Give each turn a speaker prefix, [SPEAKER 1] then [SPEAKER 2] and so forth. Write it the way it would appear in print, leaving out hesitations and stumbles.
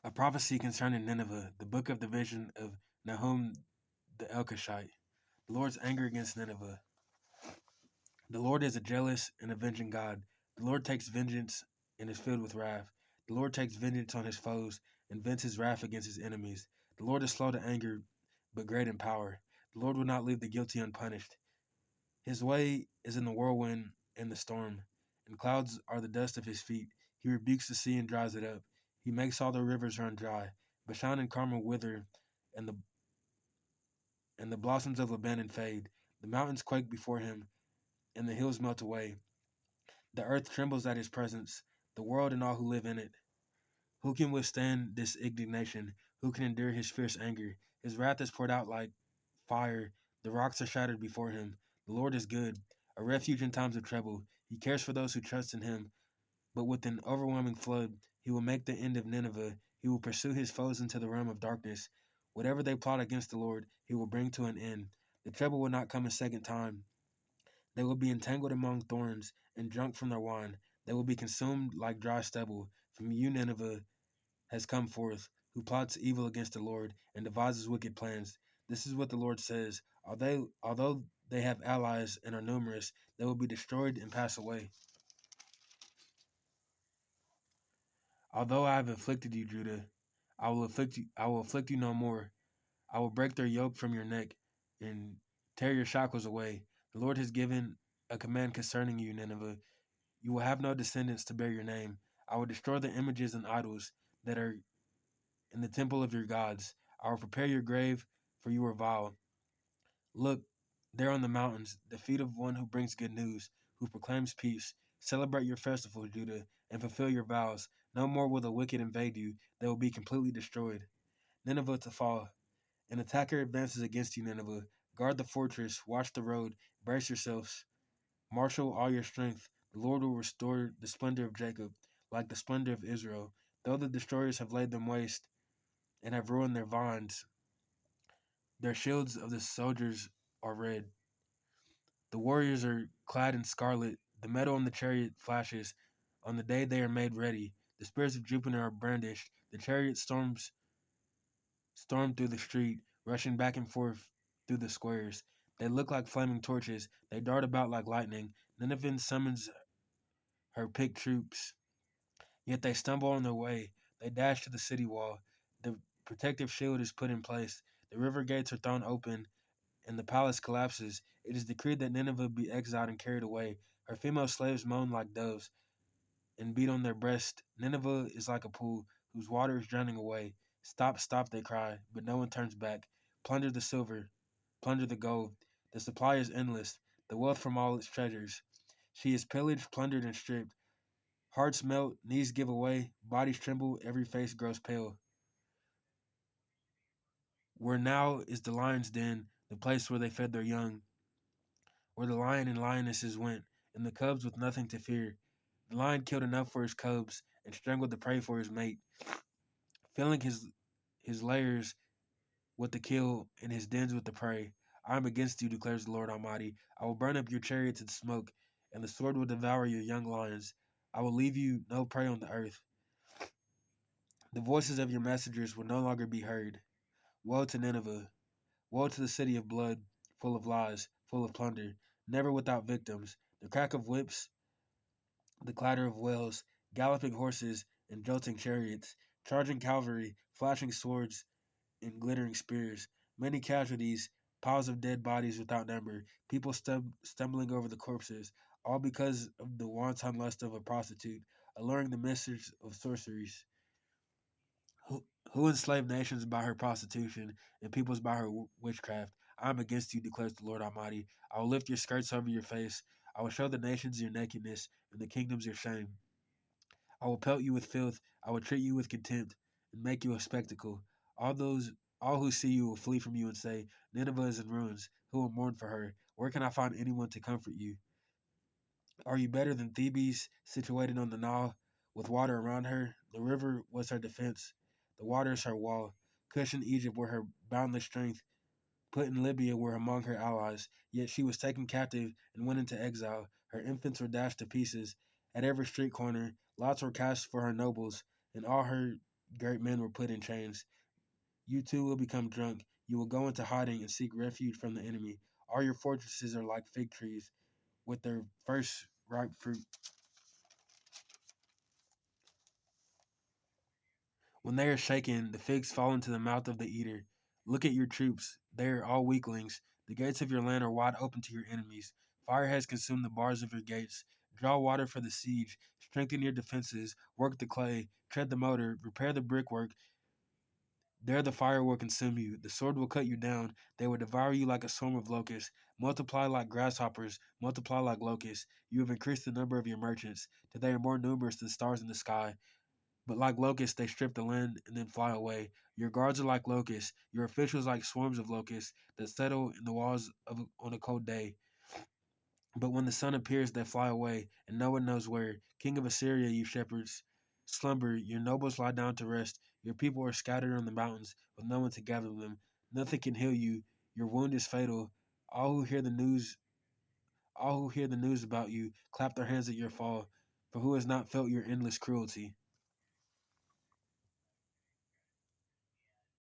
[SPEAKER 1] A prophecy concerning Nineveh, the book of the vision of Nahum the Elkoshite. The Lord's anger against Nineveh. The Lord is a jealous and avenging God. The Lord takes vengeance and is filled with wrath. The Lord takes vengeance on his foes and vents his wrath against his enemies. The Lord is slow to anger, but great in power. The Lord will not leave the guilty unpunished. His way is in the whirlwind and the storm, and clouds are the dust of his feet. He rebukes the sea and dries it up. He makes all the rivers run dry. Bashan and Carmel wither, and the blossoms of Lebanon fade. The mountains quake before him, and the hills melt away. The earth trembles at his presence, the world and all who live in it. Who can withstand this indignation? Who can endure his fierce anger? His wrath is poured out like fire. The rocks are shattered before him. The Lord is good, a refuge in times of trouble. He cares for those who trust in him. But with an overwhelming flood, he will make the end of Nineveh. He will pursue his foes into the realm of darkness. Whatever they plot against the Lord, he will bring to an end. The trouble will not come a second time. They will be entangled among thorns and drunk from their wine. They will be consumed like dry stubble. From you, Nineveh has come forth, who plots evil against the Lord and devises wicked plans. This is what the Lord says: although they have allies and are numerous, they will be destroyed and pass away. Although I have afflicted you, Judah, I will afflict you no more. I will break their yoke from your neck and tear your shackles away. The Lord has given a command concerning you, Nineveh. You will have no descendants to bear your name. I will destroy the images and idols that are in the temple of your gods. I will prepare your grave, for you are vile. Look, there on the mountains, the feet of one who brings good news, who proclaims peace. Celebrate your festivals, Judah, and fulfill your vows. No more will the wicked invade you. They will be completely destroyed. Nineveh to fall. An attacker advances against you, Nineveh. Guard the fortress, watch the road, brace yourselves. Marshal all your strength. The Lord will restore the splendor of Jacob, like the splendor of Israel. Though the destroyers have laid them waste and have ruined their vines, their shields of the soldiers are red. The warriors are clad in scarlet. The metal on the chariot flashes. On the day they are made ready, the spears of Jupiter are brandished. The chariot storm through the street, rushing back and forth through the squares. They look like flaming torches. They dart about like lightning. Nineveh summons her picked troops. Yet they stumble on their way. They dash to the city wall. The protective shield is put in place. The river gates are thrown open, and the palace collapses. It is decreed that Nineveh be exiled and carried away. Her female slaves moan like doves and beat on their breast. Nineveh is like a pool whose water is drowning away. Stop, stop, they cry, but no one turns back. Plunder the silver, plunder the gold. The supply is endless, the wealth from all its treasures. She is pillaged, plundered, and stripped. Hearts melt, knees give away, bodies tremble, every face grows pale. Where now is the lion's den, the place where they fed their young, where the lion and lionesses went, and the cubs with nothing to fear. The lion killed enough for his cubs and strangled the prey for his mate, filling his lairs with the kill and his dens with the prey. I am against you, declares the Lord Almighty. I will burn up your chariots in smoke, and the sword will devour your young lions. I will leave you no prey on the earth. The voices of your messengers will no longer be heard. Woe to Nineveh! Woe to the city of blood, full of lies, full of plunder, never without victims. The crack of whips, the clatter of wheels, galloping horses, and jolting chariots, charging cavalry, flashing swords, and glittering spears. Many casualties, piles of dead bodies without number, people stumbling over the corpses, all because of the wanton lust of a prostitute, alluring the mistress of sorceries. Who enslaved nations by her prostitution and peoples by her witchcraft? I am against you, declares the Lord Almighty. I will lift your skirts over your face. I will show the nations your nakedness and the kingdoms your shame. I will pelt you with filth. I will treat you with contempt and make you a spectacle. All those, all who see you will flee from you and say, Nineveh is in ruins. Who will mourn for her? Where can I find anyone to comfort you? Are you better than Thebes, situated on the Nile, with water around her? The river was her defense, the waters her wall. Cush and Egypt were her boundless strength. Put in Libya were among her allies. Yet she was taken captive and went into exile. Her infants were dashed to pieces. At every street corner, lots were cast for her nobles, and all her great men were put in chains. You too will become drunk. You will go into hiding and seek refuge from the enemy. All your fortresses are like fig trees with their first ripe fruit. When they are shaken, the figs fall into the mouth of the eater. Look at your troops. They are all weaklings. The gates of your land are wide open to your enemies. Fire has consumed the bars of your gates. Draw water for the siege. Strengthen your defenses. Work the clay. Tread the mortar. Repair the brickwork. There the fire will consume you. The sword will cut you down. They will devour you like a swarm of locusts. Multiply like grasshoppers. Multiply like locusts. You have increased the number of your merchants, till they are more numerous than stars in the sky. But like locusts, they strip the land and then fly away. Your guards are like locusts, your officials like swarms of locusts that settle in the walls on a cold day. But when the sun appears, they fly away, and no one knows where. King of Assyria, you shepherds, slumber. Your nobles lie down to rest. Your people are scattered on the mountains, with no one to gather them. Nothing can heal you. Your wound is fatal. All who hear the news, all who hear the news about you, clap their hands at your fall. For who has not felt your endless cruelty?